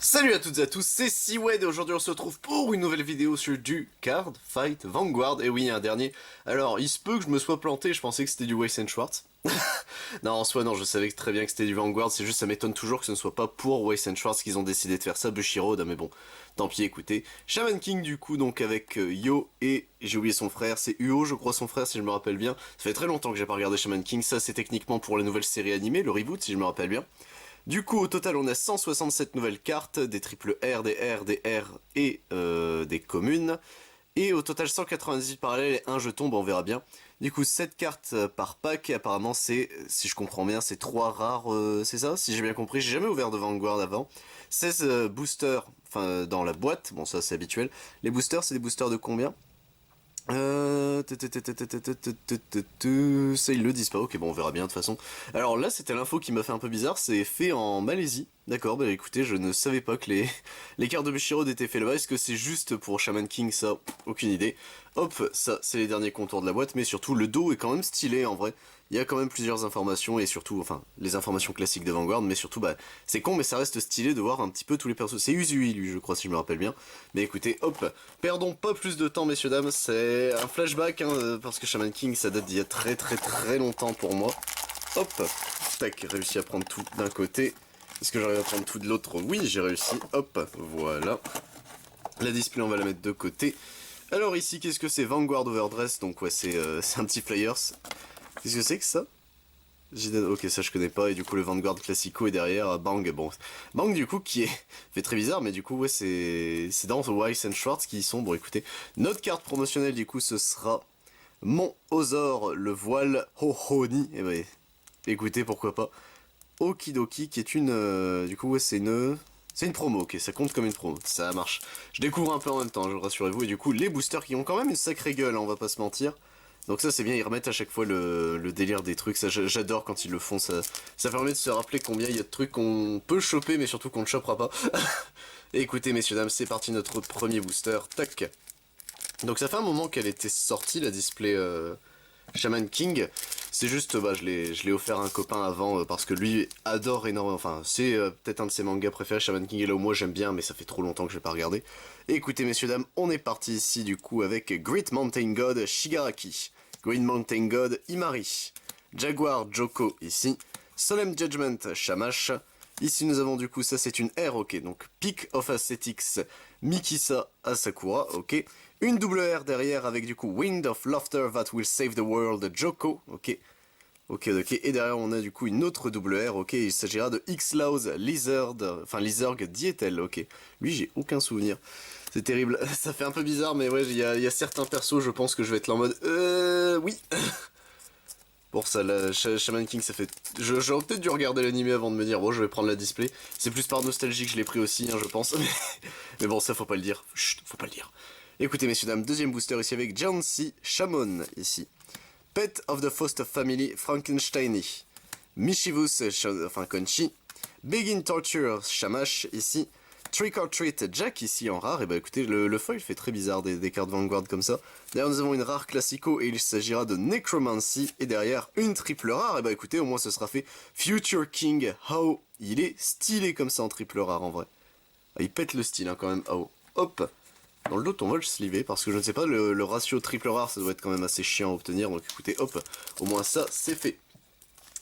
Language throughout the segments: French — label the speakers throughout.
Speaker 1: Salut à toutes et à tous, c'est Seawed et aujourd'hui on se retrouve pour une nouvelle vidéo sur du Card Fight Vanguard. Et oui, un dernier. Alors, il se peut que je me sois planté, je pensais que c'était du Weiss Schwarz. Non, en soi, non, je savais très bien que c'était du Vanguard, c'est juste ça m'étonne toujours que ce ne soit pas pour Weiss Schwarz qu'ils ont décidé de faire ça, Bushiroad, mais bon, tant pis, écoutez. Shaman King, du coup, donc avec Yo et j'ai oublié son frère, c'est Uo, je crois, son frère, si je me rappelle bien. Ça fait très longtemps que j'ai pas regardé Shaman King, ça c'est techniquement pour la nouvelle série animée, le reboot, si je me rappelle bien. Du coup, au total, on a 167 nouvelles cartes, des triple R, des R, des R et des communes. Et au total, 198 parallèles et un jeton, bon, on verra bien. Du coup, 7 cartes par pack, et apparemment, c'est, si je comprends bien, c'est 3 rares, c'est ça? Si j'ai bien compris, j'ai jamais ouvert de Vanguard avant. 16 boosters, enfin, dans la boîte, bon, ça c'est habituel. Les boosters, c'est des boosters de combien? Ça ils le disent pas, ok bon on verra bien de toute façon. Alors là c'était l'info qui m'a fait un peu bizarre, c'est fait en Malaisie. D'accord, bah écoutez, je ne savais pas que les cartes de Bushiroad étaient faites là-bas, est-ce que c'est juste pour Shaman King ça? Aucune idée. Hop, ça c'est les derniers contours de la boîte, mais surtout le dos est quand même stylé en vrai. Il y a quand même plusieurs informations et surtout, enfin, les informations classiques de Vanguard, mais surtout, bah, c'est con, mais ça reste stylé de voir un petit peu tous les persos. C'est Uzui, lui, je crois, si je me rappelle bien. Mais écoutez, hop, perdons pas plus de temps, messieurs, dames, c'est un flashback, hein, parce que Shaman King, ça date d'il y a très longtemps pour moi. Hop, tac, réussi à prendre tout d'un côté. Est-ce que j'arrive à prendre tout de l'autre? Oui, j'ai réussi, hop, voilà. La display, on va la mettre de côté. Alors ici, qu'est-ce que c'est? Vanguard Overdress, donc ouais, c'est un petit Flyers. Qu'est-ce que c'est que ça? Ok, ça je connais pas, et du coup le Vanguard Classico est derrière, Bang, bon. Bang du coup qui est fait très bizarre, mais du coup ouais c'est dans Weiss Schwarz qui y sont, bon écoutez. Notre carte promotionnelle du coup ce sera Mon Ozor, le voile Hohoni, et bah écoutez pourquoi pas. Okidoki qui est une, du coup ouais c'est une promo, ok, ça compte comme une promo, ça marche. Je découvre un peu en même temps, rassurez-vous, et du coup les boosters qui ont quand même une sacrée gueule, hein, on va pas se mentir. Donc ça c'est bien, ils remettent à chaque fois le délire des trucs, ça j'adore quand ils le font, ça permet de se rappeler combien il y a de trucs qu'on peut choper mais surtout qu'on ne chopera pas. Et écoutez messieurs dames, c'est parti notre premier booster, tac. Donc ça fait un moment qu'elle était sortie la display Shaman King, c'est juste, bah je l'ai offert à un copain avant parce que lui adore énormément, enfin c'est peut-être un de ses mangas préférés, Shaman King est là où moi j'aime bien mais ça fait trop longtemps que je n'ai pas regardé. Et écoutez messieurs dames, on est parti ici du coup avec Great Mountain God Shigaraki, Green Mountain God Imari, Jaguar Joko ici, Solemn Judgment Shamash, ici nous avons du coup ça c'est une R, ok, donc Peak of Aesthetics Mikisa Asakura, ok, une double R derrière avec du coup Wind of Laughter That Will Save the World Joko, ok. Ok, ok, et derrière on a du coup une autre double R, ok, il s'agira de X-Laws Lizard, enfin Lizard Dietel, ok. Lui j'ai aucun souvenir, c'est terrible, ça fait un peu bizarre, mais ouais, il y a certains persos, je pense que je vais être là en mode, oui. Pour ça, la Shaman King, ça fait... J'aurais peut-être dû regarder l'anime avant de me dire, bon, je vais prendre la display. C'est plus par nostalgie que je l'ai pris aussi, hein, je pense. Mais bon, ça, faut pas le dire. Chut, faut pas le dire. Écoutez, messieurs, dames, deuxième booster ici avec Jancy Shamon, ici. Pet of the Foster Family, Frankensteini. Mischievous, enfin, Conchi. Begin Torture, Shamash, ici. Trick or Treat, Jack, ici, en rare. Et bah écoutez, le foil fait très bizarre des cartes Vanguard comme ça. Derrière, nous avons une rare classico et il s'agira de Necromancy. Et derrière, une triple rare. Et bah écoutez, au moins, ce sera fait Future King How. Il est stylé comme ça en triple rare, en vrai. Ah, il pète le style, hein, quand même, How. Hop. Dans le dos, on va le sliver parce que je ne sais pas, le ratio triple rare, ça doit être quand même assez chiant à obtenir. Donc écoutez, hop. Au moins, ça, c'est fait.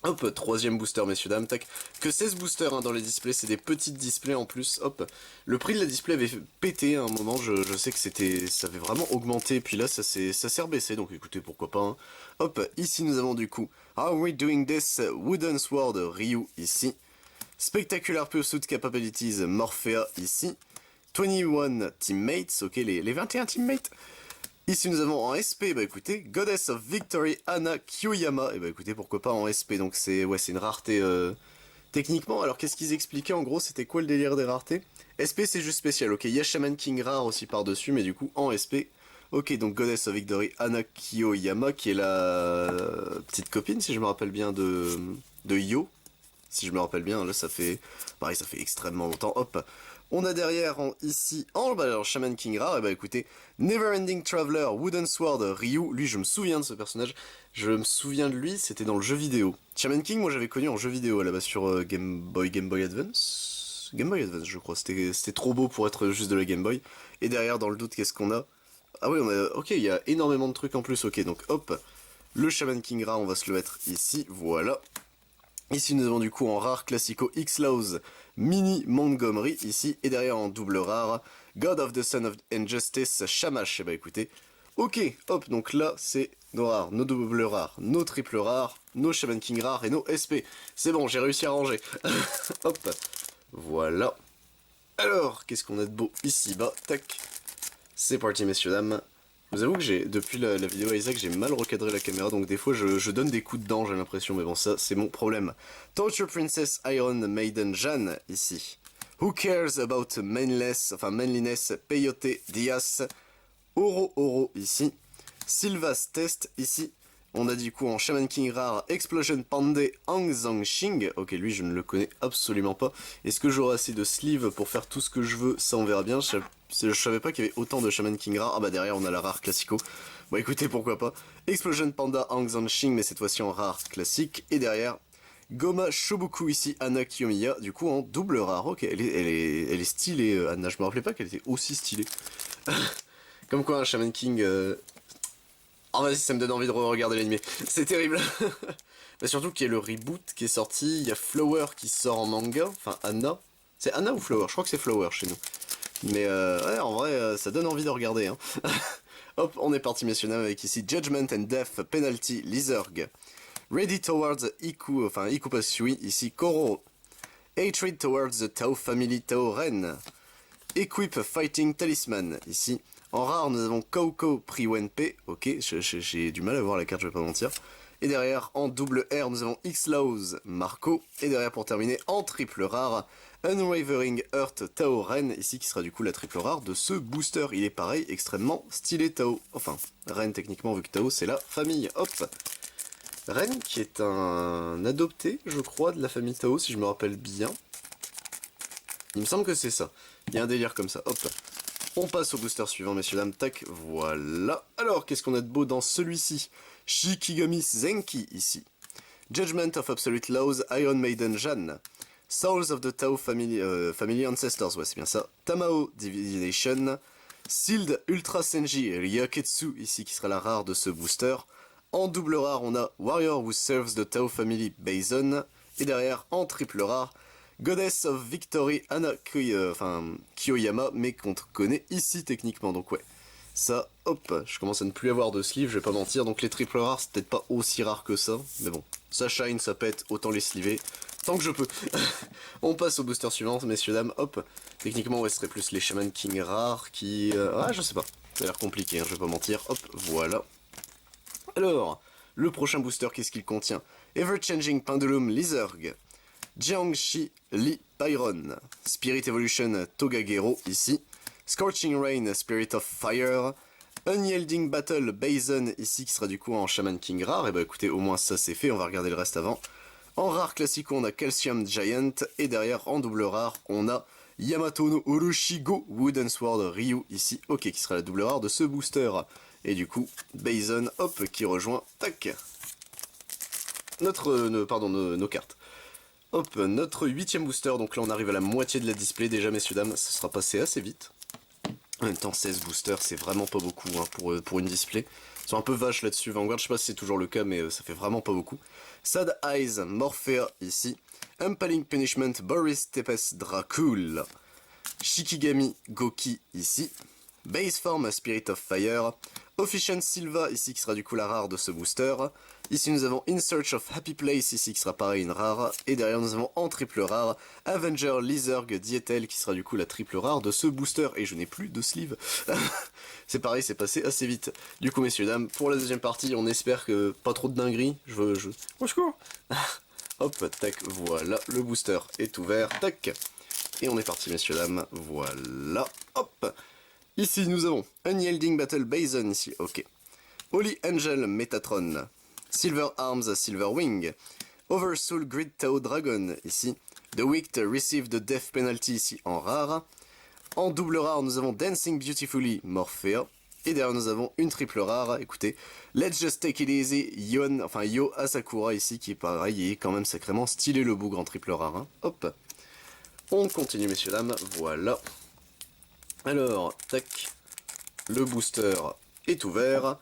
Speaker 1: Hop, troisième booster, messieurs, dames, tac. Que 16 boosters hein, dans les displays, c'est des petites displays en plus, hop. Le prix de la display avait pété à un moment, je sais que ça avait vraiment augmenté, puis là, ça s'est rebaissé, donc écoutez, pourquoi pas. Hein. Hop, ici nous avons du coup, How are we doing this? Wooden Sword, Ryu, ici. Spectacular Pursuit Capabilities, Morphea, ici. 21 Teammates, ok, les 21 Teammates. Ici nous avons en SP, bah écoutez, Goddess of Victory Anna Kyoyama, et bah écoutez pourquoi pas en SP, donc c'est une rareté techniquement. Alors qu'est-ce qu'ils expliquaient en gros, c'était quoi le délire des raretés? SP c'est juste spécial, ok, il y a Shaman King rare aussi par dessus, mais du coup en SP. Ok, donc Goddess of Victory Anna Kyoyama qui est la petite copine si je me rappelle bien de Yo, si je me rappelle bien, là ça fait, pareil ça fait extrêmement longtemps, hop. On a derrière, ici, alors Shaman King rare, et bah écoutez, Neverending Traveler, Wooden Sword, Ryu, lui je me souviens de ce personnage, je me souviens de lui, c'était dans le jeu vidéo. Shaman King, moi j'avais connu en jeu vidéo, là-bas sur Game Boy Advance, Advance. Game Boy Advance, je crois. C'était trop beau pour être juste de la Game Boy. Et derrière, dans le doute, qu'est-ce qu'on a? Ah oui, on a... Ok, il y a énormément de trucs en plus. Ok, donc hop. Le Shaman King rare, on va se le mettre ici. Voilà. Ici, nous avons du coup en rare Classico X-Laws Mini Montgomery, ici. Et derrière, en double rare, God of the Son of Injustice Shamash. Et bah écoutez... Ok, hop, donc là, c'est nos rares, nos doubles rares, nos triples rares, nos Shaman King rares et nos SP. C'est bon, j'ai réussi à ranger. Hop, voilà. Alors, qu'est-ce qu'on a de beau ici? Bah, tac. C'est parti, messieurs, dames. Je vous avoue que depuis la vidéo Isaac, j'ai mal recadré la caméra, donc des fois je donne des coups de dents, j'ai l'impression, mais bon, ça, c'est mon problème. Torture Princess Iron Maiden Jeanne, ici. Who cares about manliness, Peyote Diaz. Oro ici, Sylva's Test ici, on a du coup en Shaman King rare Explosion Pandey Hang Zhang Xing, ok lui je ne le connais absolument pas, est-ce que j'aurai assez de sleeves pour faire tout ce que je veux, ça on verra bien, je savais pas qu'il y avait autant de Shaman King rare, ah bah derrière on a la rare classico, bon écoutez pourquoi pas, Explosion Panda Hang Zhang Xing mais cette fois-ci en rare classique, et derrière Goma Shobuku ici, Anna Kiyomiya, du coup en double rare, ok elle est stylée Anna, je me rappelais pas qu'elle était aussi stylée. Comme quoi un Shaman King... Oh vas-y, ça me donne envie de regarder l'anime. C'est terrible. Mais surtout qu'il y a le reboot qui est sorti, il y a Flower qui sort en manga, enfin Anna. C'est Anna ou Flower? Je crois que c'est Flower chez nous. Mais ouais, en vrai, ça donne envie de regarder. Hein. Hop, on est parti messieurs dames avec ici Judgment and Death Penalty Lizurg. Ready Towards Ikupa Sui, ici Koro. Hatred Towards the Tao Family Tao Ren. Equip Fighting Talisman, ici. En rare, nous avons Kauko Priwenpe, ok, j'ai du mal à voir la carte, je vais pas mentir. Et derrière, en double R, nous avons X-Laws Marco. Et derrière, pour terminer, en triple rare, Unwavering Earth Tao Ren, ici qui sera du coup la triple rare de ce booster. Il est pareil, extrêmement stylé Tao. Enfin, Ren techniquement, vu que Tao c'est la famille. Hop. Ren qui est un adopté, je crois, de la famille Tao, si je me rappelle bien. Il me semble que c'est ça. Il y a un délire comme ça. Hop. On passe au booster suivant, messieurs, dames, tac, voilà. Alors, qu'est-ce qu'on a de beau dans celui-ci? Shikigami Zenki, ici. Judgment of Absolute Laws, Iron Maiden Jeanne. Souls of the Tao Family Ancestors, ouais, c'est bien ça. Tamao Divination. Sealed Ultra Senji Ryaketsu, ici, qui sera la rare de ce booster. En double rare, on a Warrior Who Serves the Tao Family Bason. Et derrière, en triple rare, Goddess of Victory Anna Kiyoyama, mais qu'on connaît ici techniquement, donc ouais. Ça, hop, je commence à ne plus avoir de sleeve, je vais pas mentir, donc les triple rares c'est peut-être pas aussi rare que ça, mais bon, ça shine, ça pète, autant les sliver, tant que je peux. On passe au booster suivant, messieurs dames, hop. Techniquement, ouais, ce serait plus les Shaman King rares qui... ah, je sais pas, ça a l'air compliqué, hein, je vais pas mentir, hop, voilà. Alors, le prochain booster, qu'est-ce qu'il contient? Ever Changing Pendulum Lizurg. Jiangshi Li Pyron, Spirit Evolution Togagero ici, Scorching Rain Spirit of Fire, Unyielding Battle Bason ici qui sera du coup en Shaman King rare, et bah écoutez au moins ça c'est fait, on va regarder le reste avant. En rare classico on a Calcium Giant, et derrière en double rare on a Yamato no Urushigo Wooden Sword Ryu ici, ok qui sera la double rare de ce booster, et du coup Bason hop qui rejoint, tac, nos cartes. Hop, notre 8ème booster, donc là on arrive à la moitié de la display déjà messieurs dames, ça sera passé assez vite. En même temps 16 boosters c'est vraiment pas beaucoup hein, pour une display. Ils sont un peu vaches là-dessus, Vanguard je sais pas si c'est toujours le cas mais ça fait vraiment pas beaucoup. Sad Eyes, Morphea ici, Impaling Punishment, Boris Tepes Dracul, Shikigami Goki ici, Base Form Spirit of Fire, Officiant Silva ici qui sera du coup la rare de ce booster. Ici nous avons In Search of Happy Place ici qui sera pareil une rare. Et derrière nous avons en triple rare Avenger Lizurg Dietel qui sera du coup la triple rare de ce booster. Et je n'ai plus de sleeve. C'est pareil, c'est passé assez vite. Du coup messieurs dames, pour la deuxième partie on espère que pas trop de dingueries. Au secours. Hop, tac, voilà, le booster est ouvert, tac. Et on est parti messieurs dames, voilà, hop. Ici nous avons Unyielding Battle Bason ici, ok. Holy Angel Metatron, Silver Arms Silver Wing, Oversoul Grid Tao Dragon ici, The Wicked Receive the Death Penalty ici en rare. En double rare nous avons Dancing Beautifully Morphea. Et derrière nous avons une triple rare, écoutez, Let's Just Take It Easy Yo Asakura ici qui est pareil et quand même sacrément stylé le bougre en triple rare. Hein. Hop. On continue messieurs dames, voilà. Alors, tac, le booster est ouvert,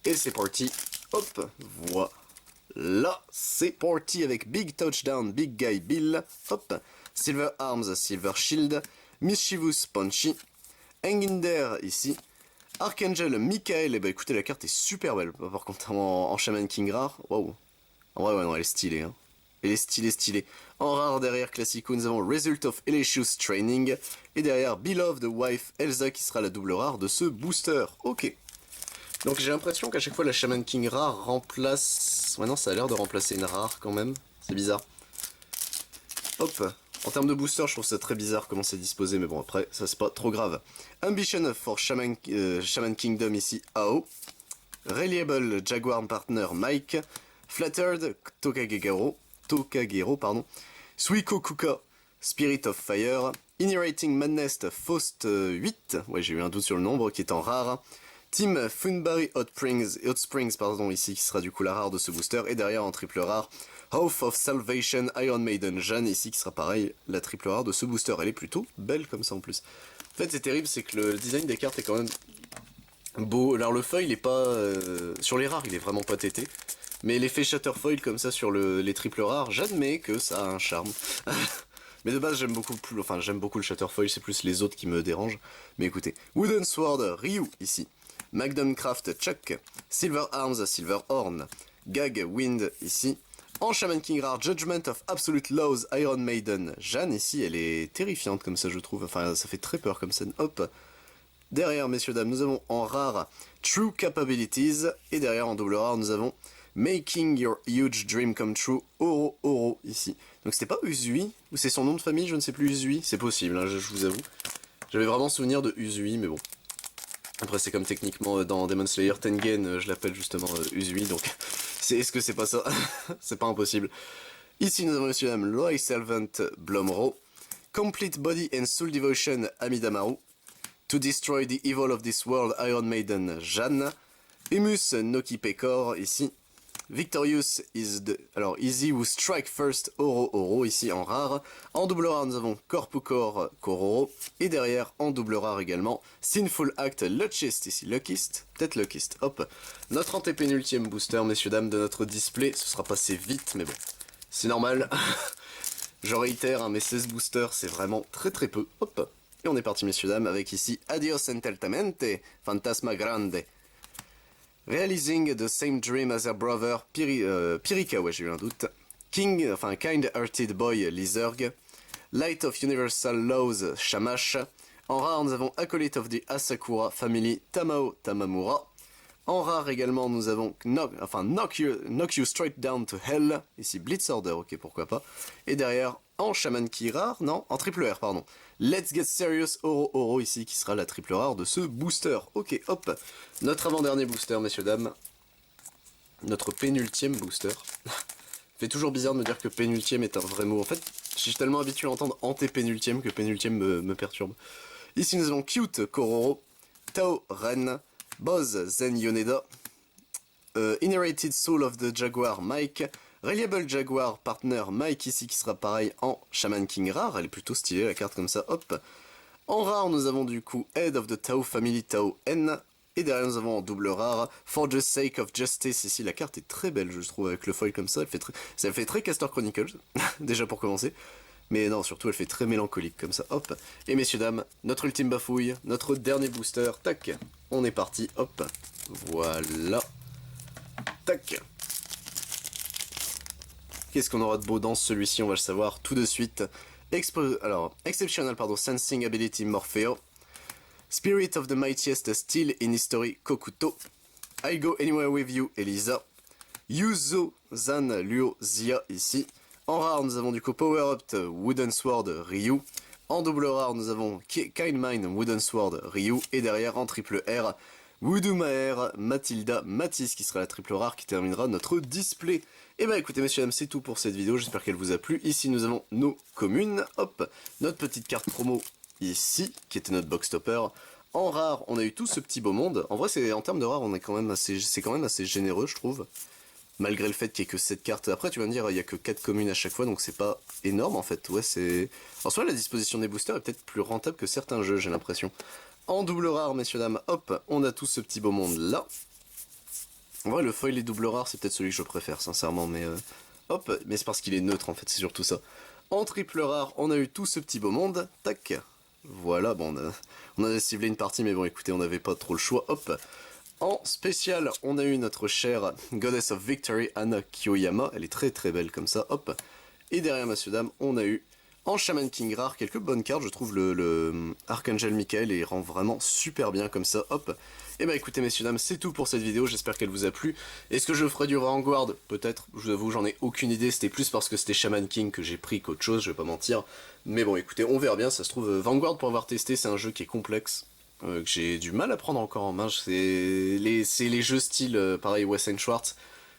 Speaker 1: et c'est parti, hop, voilà, c'est parti avec Big Touchdown, Big Guy Bill, hop, Silver Arms, Silver Shield, Mischievous Punchy, Hang in There ici, Archangel Michael, et bah écoutez la carte est super belle, par contre en Shaman King rare, waouh, en vrai ouais non elle est stylée hein. Elle est stylée. En rare, derrière Classico, nous avons Result of Elicious Training. Et derrière, Beloved Wife Elsa, qui sera la double rare de ce booster. Ok. Donc j'ai l'impression qu'à chaque fois, la Shaman King rare remplace... Ouais non, ça a l'air de remplacer une rare quand même. C'est bizarre. Hop. En termes de booster, je trouve ça très bizarre comment c'est disposé. Mais bon, après, ça c'est pas trop grave. Ambition for Shaman Kingdom ici, AO. Reliable Jaguar Partner Mike. Flattered Tokagero, Suiko Kuka, Spirit of Fire, Inheriting Madness Faust 8, ouais j'ai eu un doute sur le nombre, qui est en rare, Team Funberry Hot Springs, ici qui sera du coup la rare de ce booster, et derrière en triple rare, Oath of Salvation Iron Maiden Jeanne, ici qui sera pareil, la triple rare de ce booster, elle est plutôt belle comme ça en plus. En fait c'est terrible, c'est que le design des cartes est quand même beau, alors le foil il est pas, sur les rares il est vraiment pas tété. Mais l'effet Shatterfoil comme ça sur les triples rares, j'admets que ça a un charme. Mais de base j'aime beaucoup le Shatterfoil, c'est plus les autres qui me dérangent. Mais écoutez, Wooden Sword, Ryu ici, Magnum Craft, Chuck, Silver Arms, Silver Horn, Gag, Wind ici, en Shaman King rare, Judgment of Absolute Laws, Iron Maiden, Jeanne ici, elle est terrifiante comme ça je trouve, enfin ça fait très peur comme scène, hop. Derrière messieurs dames nous avons en rare True Capabilities, et derrière en double rare nous avons Making Your Huge Dream Come True, Oro ici. Donc c'était pas Uzui, ou c'est son nom de famille, je ne sais plus, Uzui, c'est possible, hein, je vous avoue. J'avais vraiment souvenir de Uzui, mais bon. Après c'est comme techniquement dans Demon Slayer Tengen, je l'appelle justement Uzui, donc est-ce que c'est pas ça? C'est pas impossible. Ici nous avons monsieur et madame Loy Servant Blomro, Complete Body and Soul Devotion Amidamaru, To Destroy the Evil of this World Iron Maiden Jeanne, Emus Noki Pekor ici, Victorious is the... Alors, Easy Who Strike First Oro ici en rare. En double rare, nous avons Corps Kororo. Et derrière, en double rare également, Sinful Act Luckiest ici. Peut-être Luckiest. Hop. Notre antépénultième booster, messieurs, dames, de notre display. Ce sera passé vite, mais bon. C'est normal. Je réitère, hein, mes 16 boosters, c'est vraiment très peu. Hop. Et on est parti, messieurs, dames, avec ici Adios Enteltamente, Fantasma Grande. Realizing the same dream as her brother, Pirika, ouais j'ai eu un doute. Kind-hearted boy, Lizurg. Light of Universal Laws, Shamash. En rare, nous avons Acolyte of the Asakura Family, Tamao Tamamura. En rare également, nous avons Knock You Straight Down to Hell. Ici, Blitz Order, ok, pourquoi pas. Et derrière, en Shaman Key rare, non, en triple R, pardon. Let's Get Serious Oro ici, qui sera la triple rare de ce booster. Ok, hop. Notre avant-dernier booster, messieurs, dames. Notre pénultième booster. Fait toujours bizarre de me dire que pénultième est un vrai mot. En fait, je suis tellement habitué à entendre antépénultième que pénultième me perturbe. Ici, nous avons Cute Kororo, Tao Ren, Boz Zen Yoneda, Inherited Soul of the Jaguar Mike, Reliable Jaguar Partner Mike ici qui sera pareil en Shaman King rare, elle est plutôt stylée la carte comme ça, hop. En rare nous avons du coup Head of the Tao Family Tao N, et derrière nous avons en double rare For the Sake of Justice ici, la carte est très belle je trouve avec le foil comme ça, elle fait très Castor Chronicles, déjà pour commencer. Mais non, surtout elle fait très mélancolique comme ça, hop. Et messieurs dames, notre ultime bafouille, notre dernier booster, tac. On est parti, hop. Voilà. Tac. Qu'est-ce qu'on aura de beau dans celui-ci, on va le savoir tout de suite. Exceptional, Sensing Ability Morpheo. Spirit of the Mightiest Still in History Kokuto. I Go Anywhere With You Elisa. Yuzo Zan Luo Zia ici. En rare, nous avons du coup Power Up Wooden Sword Ryu. En double rare, nous avons Kind Mind Wooden Sword Ryu. Et derrière, en triple R, Voodoo Maher Mathilda Matisse, qui sera la triple rare qui terminera notre display. Et bah écoutez, messieurs, dames, c'est tout pour cette vidéo. J'espère qu'elle vous a plu. Ici, nous avons nos communes. Hop, notre petite carte promo ici, qui était notre box topper. En rare, on a eu tout ce petit beau monde. En vrai, en termes de rare, c'est quand même assez généreux, je trouve. malgré le fait qu'il y ait que 7 cartes. Après tu vas me dire, il y a que 4 communes à chaque fois, donc c'est pas énorme en fait. Ouais, c'est... En soi, la disposition des boosters est peut-être plus rentable que certains jeux, j'ai l'impression. En double rare, messieurs dames, hop, on a tout ce petit beau monde là. Ouais, le foil et double rare, c'est peut-être celui que je préfère, sincèrement, mais hop, mais c'est parce qu'il est neutre en fait, c'est surtout ça. En triple rare, on a eu tout ce petit beau monde, tac. Voilà, bon, on a ciblé une partie, mais bon, écoutez, on n'avait pas trop le choix, hop. En spécial, on a eu notre chère Goddess of Victory, Anna Kyoyama, elle est très très belle comme ça, hop. Et derrière, messieurs dames, on a eu en Shaman King rare quelques bonnes cartes, je trouve le Archangel Michael et il rend vraiment super bien comme ça, hop. Et bah écoutez messieurs dames, c'est tout pour cette vidéo, j'espère qu'elle vous a plu. Est-ce que je ferai du Vanguard? Peut-être, je vous avoue, j'en ai aucune idée, c'était plus parce que c'était Shaman King que j'ai pris qu'autre chose, je vais pas mentir. Mais bon écoutez, on verra bien, ça se trouve, Vanguard pour avoir testé, c'est un jeu qui est complexe. Que j'ai du mal à prendre encore en main, c'est les jeux style, pareil, Wes Schwartz.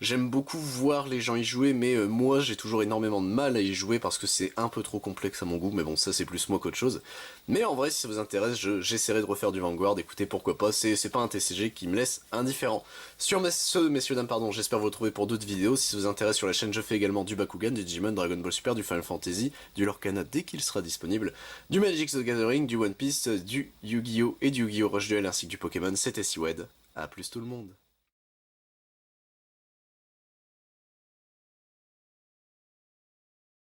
Speaker 1: J'aime beaucoup voir les gens y jouer, mais moi j'ai toujours énormément de mal à y jouer parce que c'est un peu trop complexe à mon goût, mais bon ça c'est plus moi qu'autre chose. Mais en vrai si ça vous intéresse, j'essaierai de refaire du Vanguard, écoutez pourquoi pas, c'est pas un TCG qui me laisse indifférent. Sur ce, messieurs dames, pardon, j'espère vous retrouver pour d'autres vidéos, si ça vous intéresse sur la chaîne je fais également du Bakugan, du Digimon, Dragon Ball Super, du Final Fantasy, du Lorcana dès qu'il sera disponible, du Magic the Gathering, du One Piece, du Yu-Gi-Oh! Et du Yu-Gi-Oh! Rush Duel ainsi que du Pokémon, c'était Siwed, à plus tout le monde.